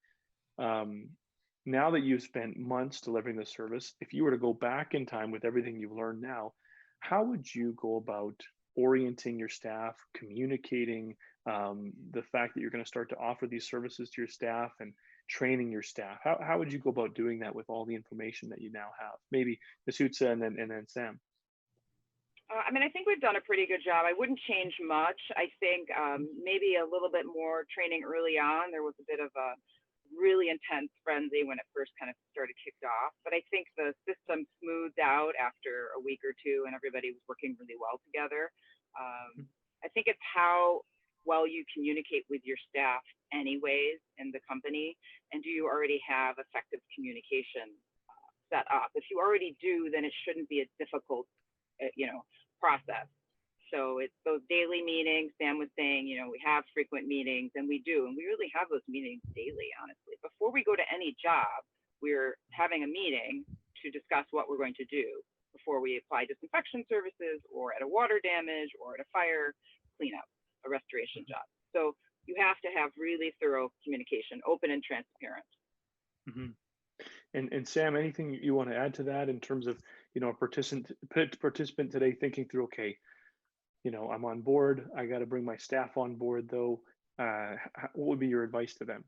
now that you've spent months delivering the service, if you were to go back in time with everything you've learned now, how would you go about orienting your staff, communicating the fact that you're going to start to offer these services to your staff and training your staff? How would you go about doing that with all the information that you now have? Maybe Nasuda and then Sam. I think we've done a pretty good job. I wouldn't change much. I think maybe a little bit more training early on. There was a bit of a really intense frenzy when it first kind of started kicked off, but I think the system smoothed out after a week or two and everybody was working really well together. I think it's how well you communicate with your staff anyways in the company, and do you already have effective communication set up? If you already do, then it shouldn't be a difficult process. So it's those daily meetings. Sam was saying, we have frequent meetings, and we do, and we really have those meetings daily, honestly. Before we go to any job, we're having a meeting to discuss what we're going to do before we apply disinfection services, or at a water damage, or at a fire cleanup, a restoration job. So you have to have really thorough communication, open and transparent. Mm-hmm. And Sam, anything you want to add to that in terms of, a participant today thinking through, okay, I'm on board, I got to bring my staff on board though. What would be your advice to them?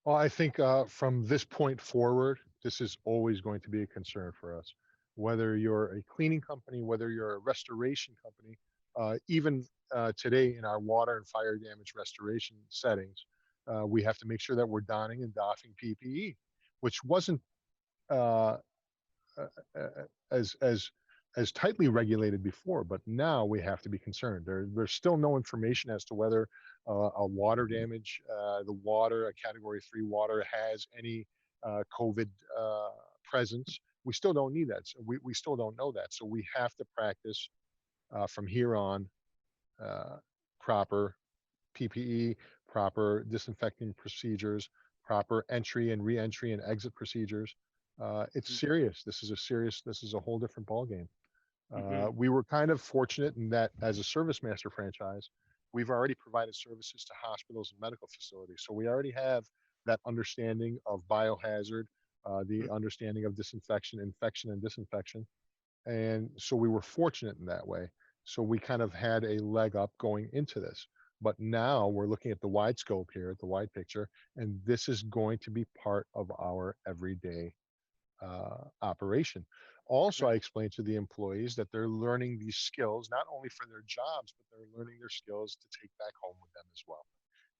Well, I think from this point forward, this is always going to be a concern for us. Whether you're a cleaning company, whether you're a restoration company, even today in our water and fire damage restoration settings, we have to make sure that we're donning and doffing PPE, which wasn't as tightly regulated before, but now we have to be concerned. There's still no information as to whether a water damage, a Category 3 water, has any COVID presence. We still don't need that. So we still don't know that. So we have to practice from here on proper PPE, proper disinfecting procedures, proper entry and re-entry and exit procedures. It's serious. This is a whole different ballgame. We were kind of fortunate in that, as a Service Master franchise, we've already provided services to hospitals and medical facilities. So we already have that understanding of biohazard, the understanding of disinfection, infection, and disinfection. And so we were fortunate in that way. So we kind of had a leg up going into this. But now we're looking at the wide scope here, at the wide picture, and this is going to be part of our everyday operation. Also, I explained to the employees that they're learning these skills not only for their jobs, but they're learning their skills to take back home with them as well,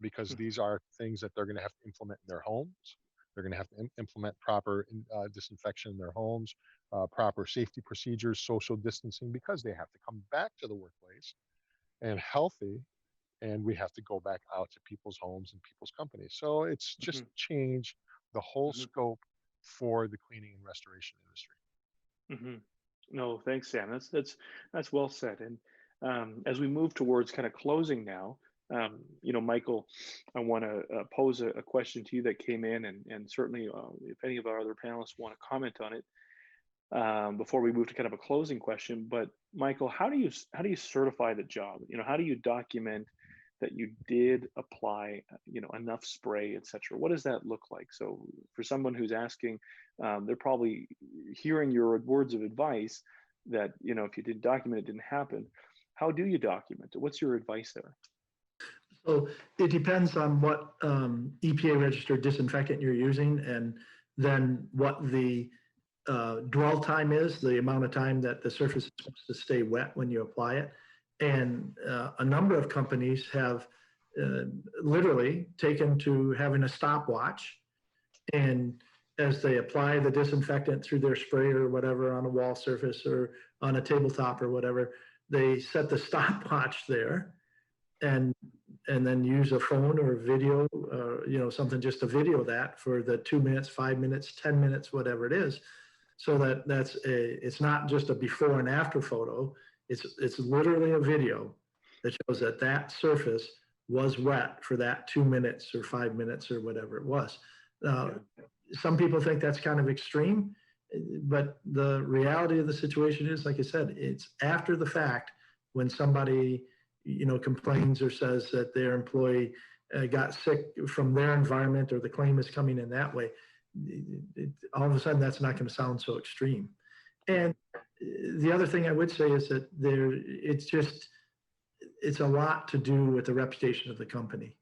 because these are things that they're going to have to implement in their homes. They're going to have to implement proper disinfection in their homes, proper safety procedures, social distancing, because they have to come back to the workplace and healthy, and we have to go back out to people's homes and people's companies. So it's just changed the whole scope for the cleaning and restoration industry. No, thanks, Sam. That's well said. And as we move towards kind of closing now, Michael, I want to pose a question to you that came in, and certainly if any of our other panelists want to comment on it before we move to kind of a closing question. But Michael, how do you certify the job? How do you document that you did apply, enough spray, et cetera? What does that look like? So for someone who's asking, they're probably hearing your words of advice that, if you didn't document, it didn't happen. How do you document it? What's your advice there? So it depends on what EPA registered disinfectant you're using, and then what the dwell time is, the amount of time that the surface is supposed to stay wet when you apply it. And a number of companies have literally taken to having a stopwatch, and as they apply the disinfectant through their spray or whatever on a wall surface or on a tabletop or whatever, they set the stopwatch there, and then use a phone or a video, something just to video that for the 2 minutes, 5 minutes, 10 minutes, whatever it is. So it's not just a before and after photo. It's literally a video that shows that surface was wet for that 2 minutes or 5 minutes or whatever it was. Some people think that's kind of extreme, but the reality of the situation is, like I said, it's after the fact when somebody complains or says that their employee got sick from their environment, or the claim is coming in that way. All of a sudden, that's not going to sound so extreme. And the other thing I would say is that it's a lot to do with the reputation of the company.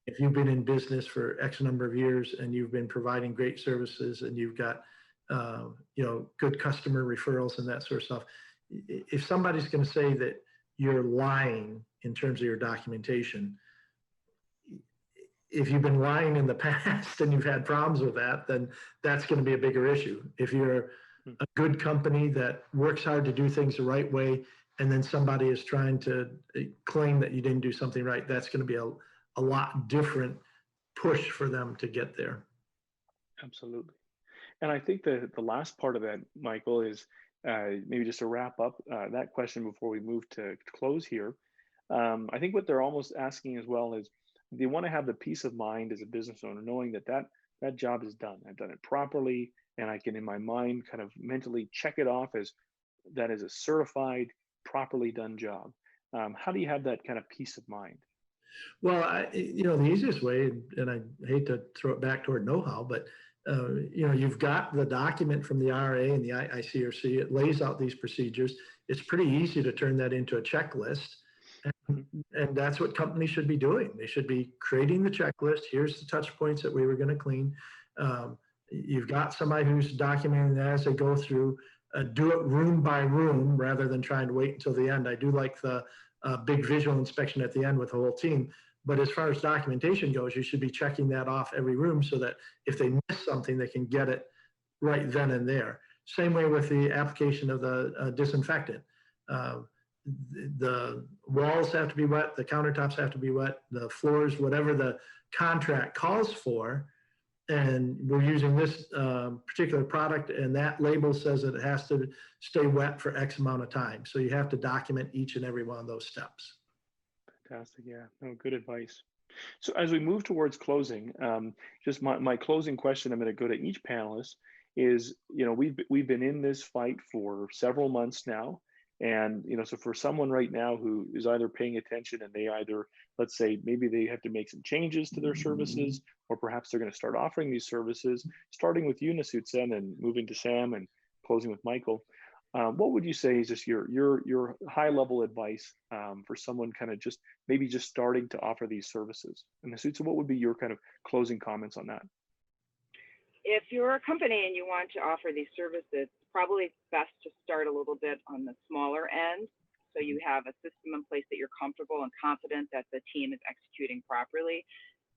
If you've been in business for X number of years and you've been providing great services and you've got good customer referrals and that sort of stuff, if somebody's going to say that you're lying in terms of your documentation, if you've been lying in the past and you've had problems with that, then that's going to be a bigger issue. If you're a good company that works hard to do things the right way, and then somebody is trying to claim that you didn't do something right, that's going to be a lot different push for them to get there. Absolutely. And I think that the last part of that, Michael, is maybe just to wrap up that question before we move to close here. I think what they're almost asking as well is they want to have the peace of mind as a business owner, knowing that job is done. I've done it properly, and I can, in my mind, kind of mentally check it off as that is a certified, properly done job. How do you have that kind of peace of mind? Well, the easiest way, and I hate to throw it back toward KnowHow, but you've got the document from the RA and the ICRC. It lays out these procedures. It's pretty easy to turn that into a checklist. And that's what companies should be doing. They should be creating the checklist. Here's the touch points that we were going to clean. You've got somebody who's documenting that as they go through. Do it room by room rather than trying to wait until the end. I do like the big visual inspection at the end with the whole team. But as far as documentation goes, you should be checking that off every room so that if they miss something, they can get it right then and there. Same way with the application of the disinfectant. The walls have to be wet, the countertops have to be wet, the floors, whatever the contract calls for. And we're using this particular product, and that label says that it has to stay wet for X amount of time. So you have to document each and every one of those steps. Fantastic. Yeah, no, good advice. So as we move towards closing, just my closing question I'm going to go to each panelist is, we've been in this fight for several months now. And, so for someone right now who is either paying attention and they either, let's say, maybe they have to make some changes to their services, or perhaps they're going to start offering these services, starting with you, Nasutsen, and moving to Sam and closing with Michael. What would you say is just your high level advice for someone kind of just starting to offer these services? And Nasutsen, what would be your kind of closing comments on that? If you're a company and you want to offer these services, it's probably best to start a little bit on the smaller end. So you have a system in place that you're comfortable and confident that the team is executing properly.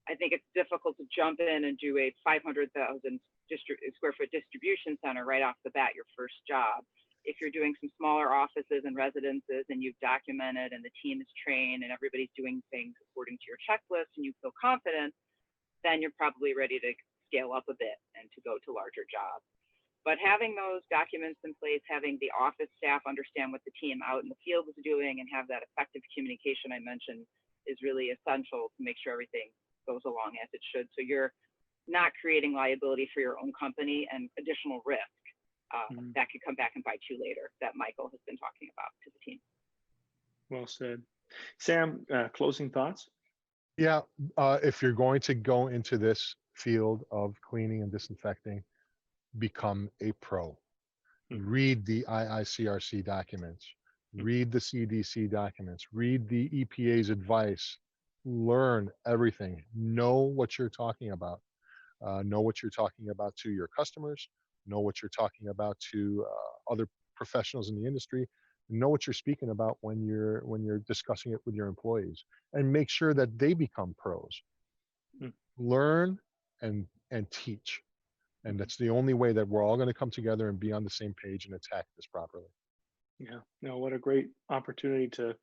I think it's difficult to jump in and do a 500,000 square foot distribution center right off the bat, your first job. If you're doing some smaller offices and residences and you've documented and the team is trained and everybody's doing things according to your checklist and you feel confident, then you're probably ready to scale up a bit and to go to larger jobs. But having those documents in place, having the office staff understand what the team out in the field is doing and have that effective communication I mentioned is really essential to make sure everything goes along as it should. So you're not creating liability for your own company and additional risk that could come back and bite you later that Michael has been talking about to the team. Well said. Sam, closing thoughts? Yeah, if you're going to go into this field of cleaning and disinfecting, become a pro. Mhm. Read the IICRC documents, read the CDC documents, read the EPA's advice, learn everything, know what you're talking about. Know what you're talking about to your customers, know what you're talking about to other professionals in the industry, know what you're speaking about when you're discussing it with your employees, and make sure that they become pros. Mm. Learn and teach, and Mhm. that's the only way that we're all going to come together and be on the same page and attack this properly. Yeah, no, what a great opportunity to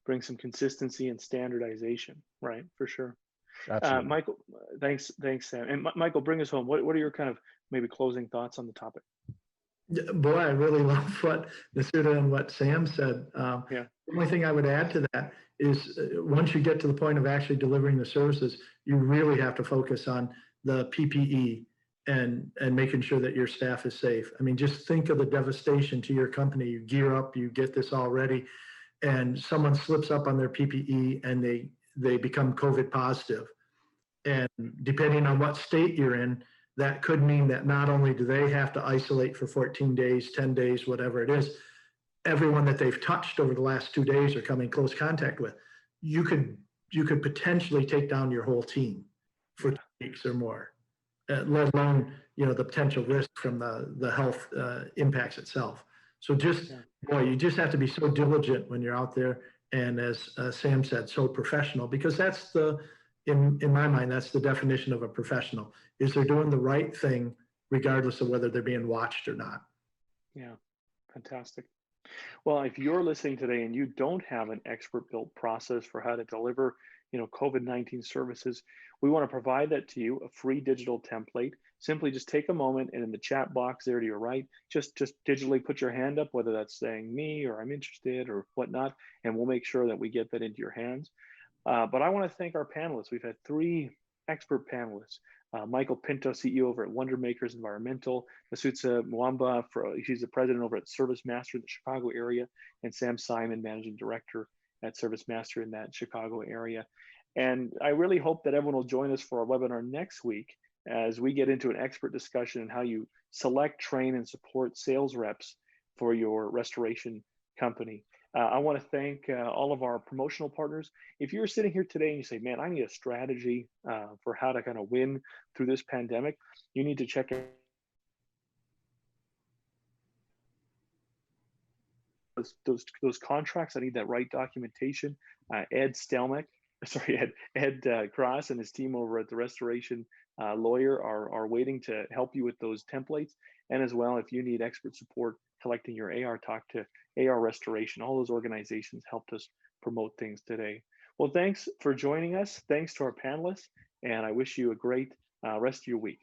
bring some consistency and standardization, right? For sure. Absolutely. Michael, thanks, Sam. And Michael, bring us home. What are your kind of maybe closing thoughts on the topic? Yeah, boy, I really love what Nasuda and what Sam said. Yeah, The only thing I would add to that is once you get to the point of actually delivering the services, you really have to focus on the PPE and making sure that your staff is safe. I mean, just think of the devastation to your company. You gear up, you get this all ready, and someone slips up on their PPE and they become COVID positive. And depending on what state you're in, that could mean that not only do they have to isolate for 14 days, 10 days, whatever it is, everyone that they've touched over the last 2 days or come in close contact with, you could potentially take down your whole team for yeah, 2 weeks or more, let alone the potential risk from the health impacts itself. So just yeah. boy, you just have to be so diligent when you're out there, and as Sam said, so professional, because that's in my mind, that's the definition of a professional, is they're doing the right thing regardless of whether they're being watched or not. Yeah, fantastic. Well, if you're listening today and you don't have an expert built process for how to deliver, COVID-19 services, we want to provide that to you, a free digital template. Simply just take a moment and in the chat box there to your right, just digitally put your hand up, whether that's saying me or I'm interested or whatnot, and we'll make sure that we get that into your hands. But I want to thank our panelists. We've had 3 expert panelists. Michael Pinto, CEO over at Wonder Makers Environmental, Masutsa Mwamba, she's the president over at Service Master in the Chicago area, and Sam Simon, managing director at Service Master in that Chicago area. And I really hope that everyone will join us for our webinar next week as we get into an expert discussion on how you select, train, and support sales reps for your restoration company. I want to thank all of our promotional partners. If you're sitting here today and you say, man, I need a strategy for how to kind of win through this pandemic, you need to check out those contracts. I need that right documentation. Ed Stelmach, sorry, Ed Cross and his team over at the Restoration Lawyer are waiting to help you with those templates. And as well, if you need expert support collecting your AR, talk to AR Restoration. All those organizations helped us promote things today. Well, thanks for joining us. Thanks to our panelists, and I wish you a great rest of your week.